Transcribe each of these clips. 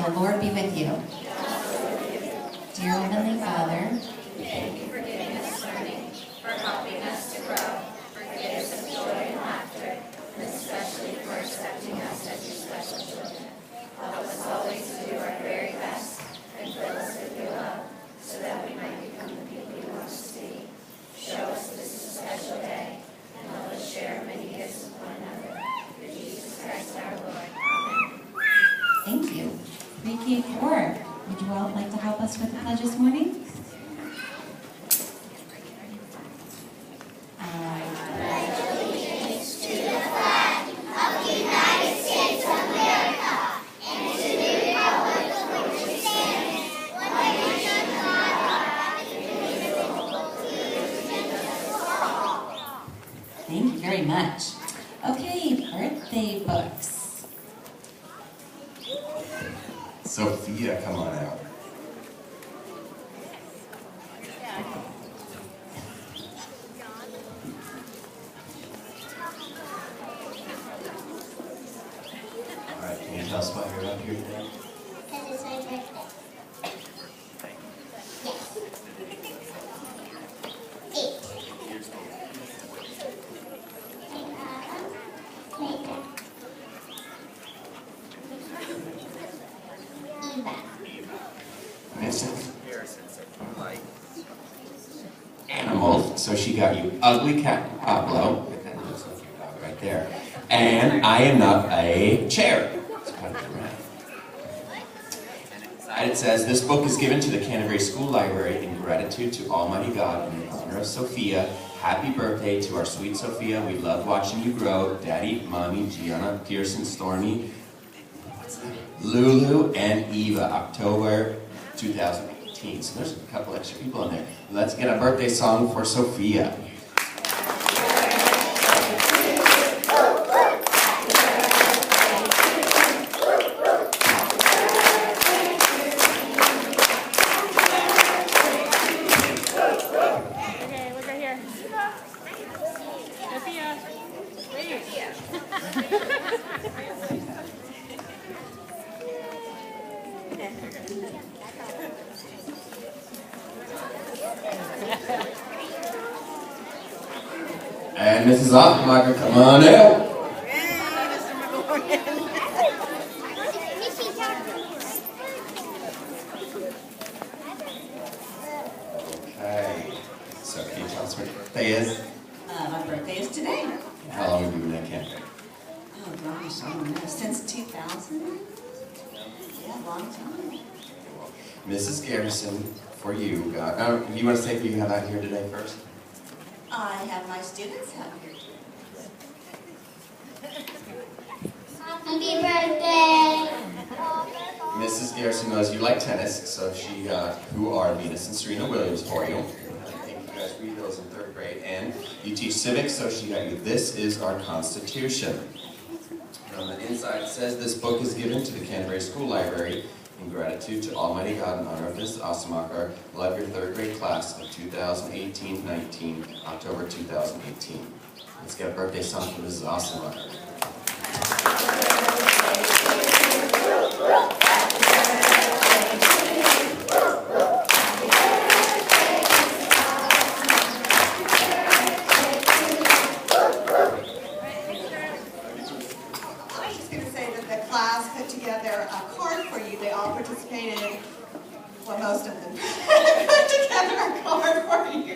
the Lord be with you. Dear Heavenly Father, We thank you for giving us learning, for helping us to grow, for gifts of joy and laughter, and especially for accepting us as your special children. Help us always to do our very best and fill us with your love, so that we might become the people you want us to be. Show us this is a special day, and help us share many gifts with one another. Through Jesus Christ our Lord. Amen. thank you. Pre-K4, would you all like to help us with the pledge this morning? Thank you very much. Okay, birthday books. Sophia, come on out. All right, can you tell us why you're up here today? Because it's my birthday. Yes. 8. Eva. Mrs. Animals, so she got you ugly cat Pablo, that looks like your dog right there, and I am not a chair. Let's put it around. Inside it says, this book is given to the Canterbury School Library in gratitude to Almighty God in honor of Sophia. Happy birthday to our sweet Sophia. We love watching you grow. Daddy, Mommy, Gianna, Pearson, Stormy, Lulu, and Eva, October 2018. So there's a couple extra people in there. Let's get a birthday song for Sophia. Okay, look right here. Sophia, And Mrs. Offenbacher, come on out. Okay. So can you tell us what your birthday is? My birthday is today. How long have you been at Canterbury? Oh gosh, I don't know, since 2000? Yeah, long time. Mrs. Garrison, for you, you want to say who you have out here today first? I have my students out here. Happy birthday. Mrs. Garrison knows you like tennis, so she, who are Venus and Serena Williams for you. I think you guys read those in 3rd grade. And you teach civics, so she got you This Is Our Constitution. And on the inside it says, this book is given to the Canterbury School Library in gratitude to Almighty God in honor of Mrs. Offenbacher. Love your 3rd grade class of 2018-19, October 2018. Let's get a birthday song for Mrs. Offenbacher. Put together a card for you. They all participated, well, most of them put together a card for you,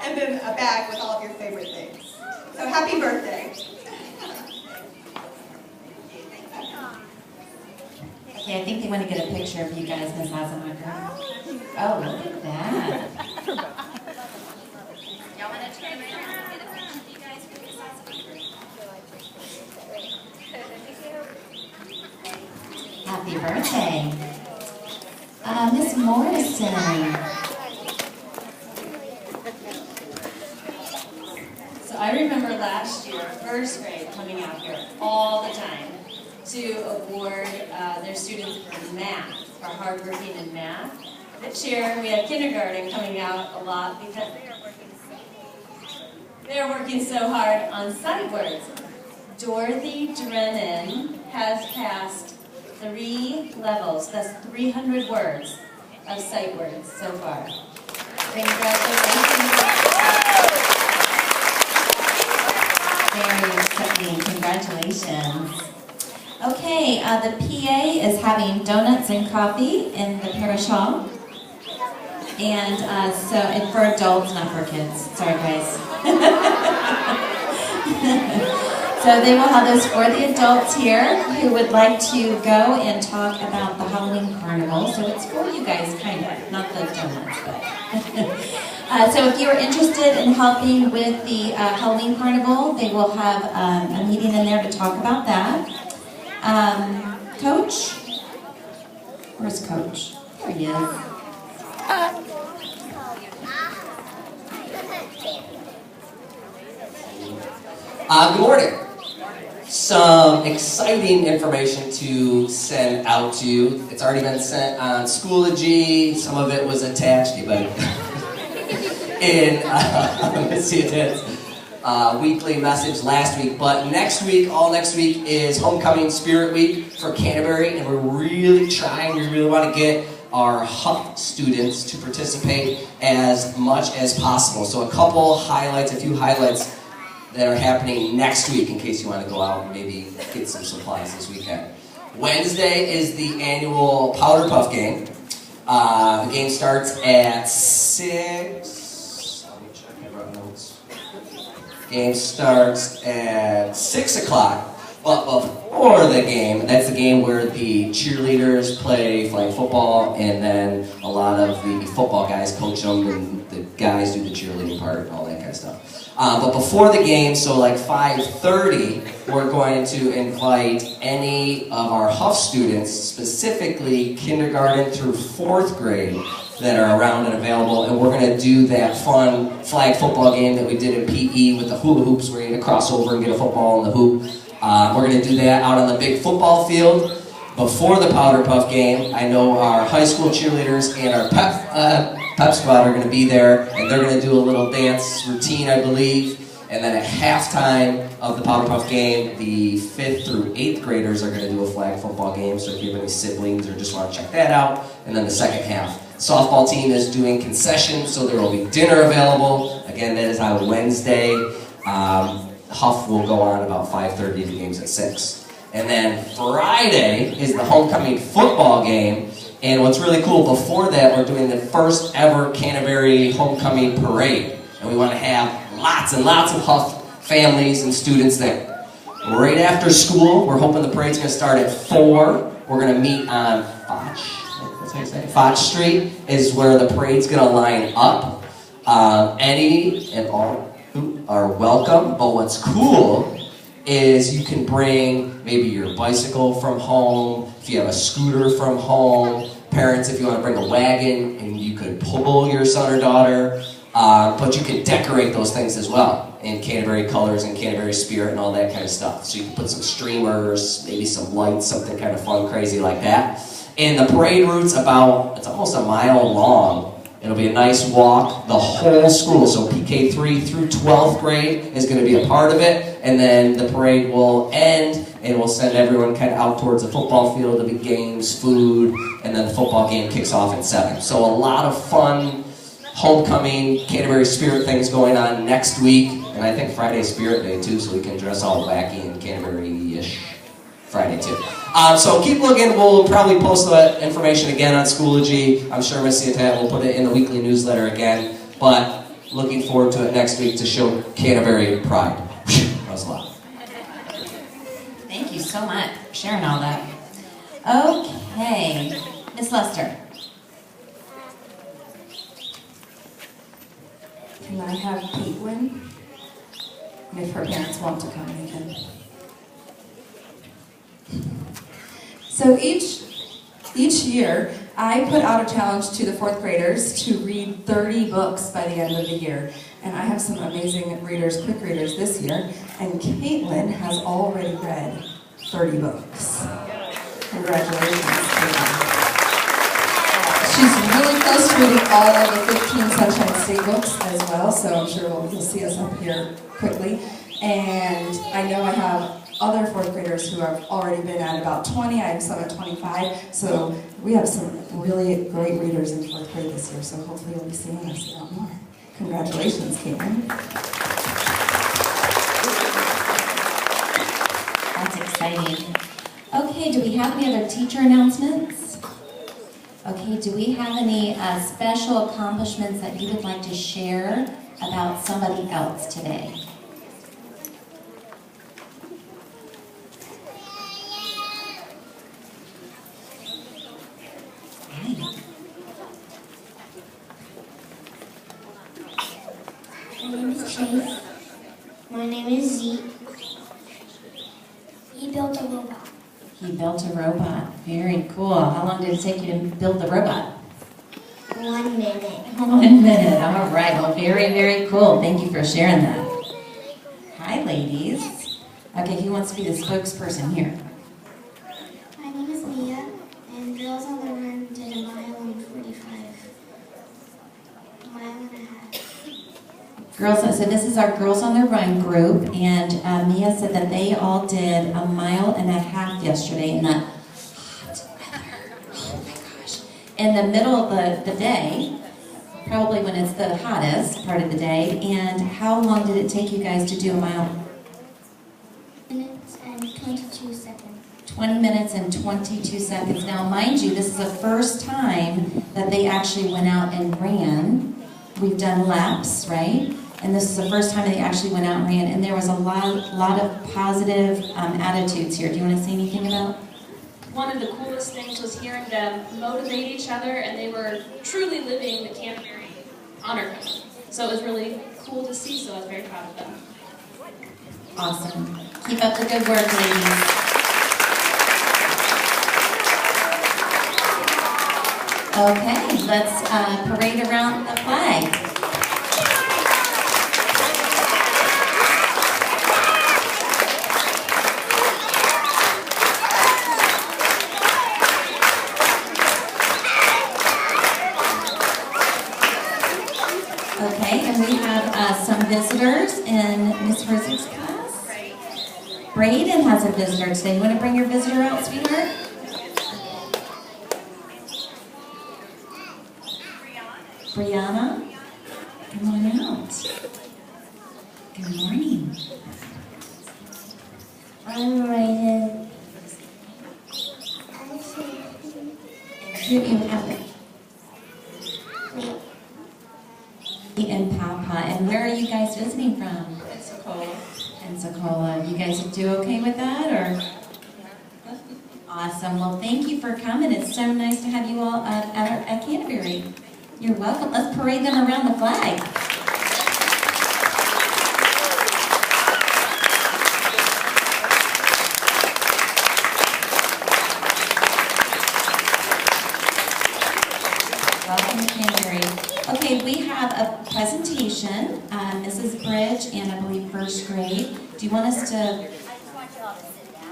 and then a bag with all of your favorite things. So happy birthday. Okay, I think they want to get a picture of you guys, Ms. Offenbacher. Oh, look at that. Y'all want to turn around and get a picture of you guys with Miss Offenbacher? Happy birthday. Miss Morrison. So I remember last year, 1st grade, coming out here all the time to award their students for math, for hard working in math. This year we had kindergarten coming out a lot because they are working so hard on sight words. Dorothy Drennan has passed 3 levels. That's 300 words of sight words so far. Congratulations. Very exciting. Congratulations. Okay, the PA is having donuts and coffee in the parish hall. And and for adults, not for kids. Sorry, guys. So they will have those for the adults here who would like to go and talk about the Halloween Carnival. So it's for you guys, kind of, not the donuts, but. So if you're interested in helping with the Halloween Carnival, they will have a meeting in there to talk about that. Coach? Where's Coach? There he is. Good morning. Some exciting information to send out to you. It's already been sent on Schoology. Some of it was attached in Missy Attend's weekly message last week. But next week, all next week, is Homecoming Spirit Week for Canterbury, and we're really trying. We really want to get our Huff students to participate as much as possible. So a few highlights that are happening next week in case you want to go out and maybe get some supplies this weekend. Wednesday is the annual Powder Puff game. The game starts at 6. Let me check my rough notes. Game starts at 6 o'clock. But before the game, that's the game where the cheerleaders play flag football, and then a lot of the football guys coach them, and the guys do the cheerleading part and all that kind of stuff. But before the game, so like 5:30, we're going to invite any of our Huff students, specifically kindergarten through 4th grade, that are around and available, and we're going to do that fun flag football game that we did in PE with the hula hoops, where you're going to cross over and get a football in the hoop. We're going to do that out on the big football field before the Powder Puff game. I know our high school cheerleaders and our pep squad are going to be there, and they're going to do a little dance routine, I believe. And then at halftime of the Powder Puff game, the 5th through 8th graders are going to do a flag football game. So if you have any siblings or just want to check that out. And then the second half, softball team is doing concessions, so there will be dinner available. Again, that is on Wednesday. Huff will go on about 5:30, the game's at 6. And then Friday is the homecoming football game. And what's really cool, before that, we're doing the first ever Canterbury homecoming parade. And we want to have lots and lots of Huff families and students there. Right after school, we're hoping the parade's going to start at 4. We're going to meet on Foch Street is where the parade's going to line up. Any and all who are welcome, but what's cool is you can bring maybe your bicycle from home, if you have a scooter from home, parents if you want to bring a wagon and you could pull your son or daughter, but you can decorate those things as well in Canterbury colors and Canterbury spirit and all that kind of stuff. So you can put some streamers, maybe some lights, something kind of fun, crazy like that. And the parade route's it's almost a mile long. It'll be a nice walk. The whole school, so PK3 through 12th grade is going to be a part of it. And then the parade will end, and we'll send everyone kind of out towards the football field. There'll be games, food, and then the football game kicks off at 7. So a lot of fun homecoming Canterbury Spirit things going on next week. And I think Friday's Spirit Day, too, so we can dress all wacky and Canterbury-ish Friday, too. So keep looking. We'll probably post that information again on Schoology. I'm sure Miss Ciatat will put it in the weekly newsletter again. But looking forward to it next week to show Canterbury pride. That was a lot. Thank you so much for sharing all that. Okay, Miss Lester. Can I have Caitlin? And if her parents want to come, they can. So each year, I put out a challenge to the 4th graders to read 30 books by the end of the year. And I have some amazing readers, quick readers this year. And Caitlin has already read 30 books. Congratulations, Caitlin. She's really close to reading all of the 15 Sunshine State books as well, so I'm sure you'll see us up here quickly. And I know I have other fourth graders who have already been at about 20. I have some at 25. So we have some really great readers in fourth grade this year. So hopefully you'll be seeing us a lot more. Congratulations, Caitlin. That's exciting. Okay, do we have any other teacher announcements? Okay, do we have any special accomplishments that you would like to share about somebody else today? My name is Chase. My name is Zeke. He built a robot. He built a robot. Very cool. How long did it take you to build the robot? 1 minute. 1 minute. All right. Well, very, very cool. Thank you for sharing that. Hi, ladies. Okay, who wants to be the spokesperson here? My name is Mia, and Girls on the Run did a mile and 45. Mile and a half. Girls, so this is our Girls on the Run group, and Mia said that they all did a mile and a half yesterday in the hot weather. Oh my gosh. In the middle of the day, probably when it's the hottest part of the day. And how long did it take you guys to do a mile? minutes and 22 seconds. 20 minutes and 22 seconds. Now, mind you, this is the first time that they actually went out and ran. We've done laps, right? And this is the first time they actually went out and ran. And there was a lot of positive attitudes here. Do you want to say anything about? One of the coolest things was hearing them motivate each other, and they were truly living the Canterbury honor code. So it was really cool to see, so I was very proud of them. Awesome. Keep up the good work, ladies. Okay, let's parade around the flag. Okay, and we have some visitors in Miss Herzig's class. Braden has a visitor today. You want to bring your visitor out, sweetheart? Brianna, come on out. Good morning. I'm Raiden. Here you have it. And Papa. And where are you guys visiting from? Pensacola. Pensacola. You guys do okay with that, or? Awesome. Well, thank you for coming. It's so nice to have you all at Canterbury. You're welcome. Let's parade them around the flag. Welcome to Canterbury. Okay, we have a presentation. Mrs. Bridge and I believe first grade. Do you want us to?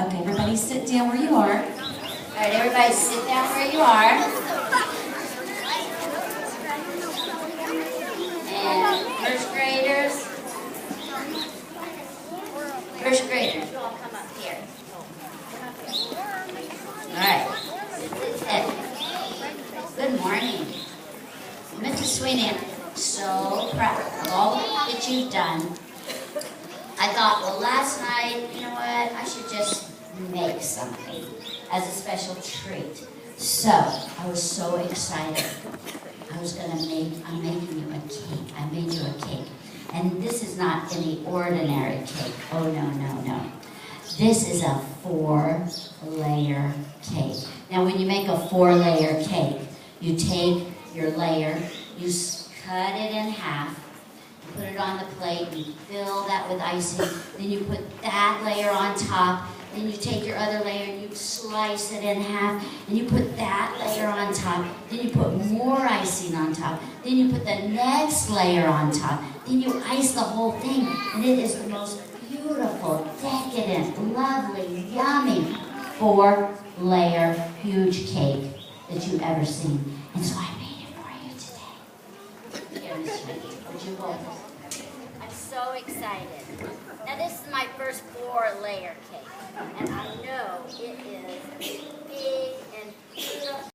Okay, everybody sit down where you are. All right, everybody sit down where you are. And first graders, you all come up here. All right. Good morning. Mrs. Sweeney, I'm so proud of all that you've done. I thought, well, last night, you know what, I should just make something as a special treat. So, I was so excited. I'm making you a cake. I made you a cake. And this is not any ordinary cake. Oh, no, no, no. This is a 4-layer cake. Now, when you make a 4-layer cake, you take your layer, you cut it in half, you put it on the plate, you fill that with icing, then you put that layer on top, then you take your other layer and you slice it in half, and you put that layer on top, then you put more icing on top, then you put the next layer on top, then you ice the whole thing, and it is the most beautiful, decadent, lovely, yummy 4-layer huge cake that you've ever seen. And so I made it for you today. Here, Miss Sweeney, would you hold this? I'm so excited. Now this is my first 4-layer cake, and I know it is big and beautiful.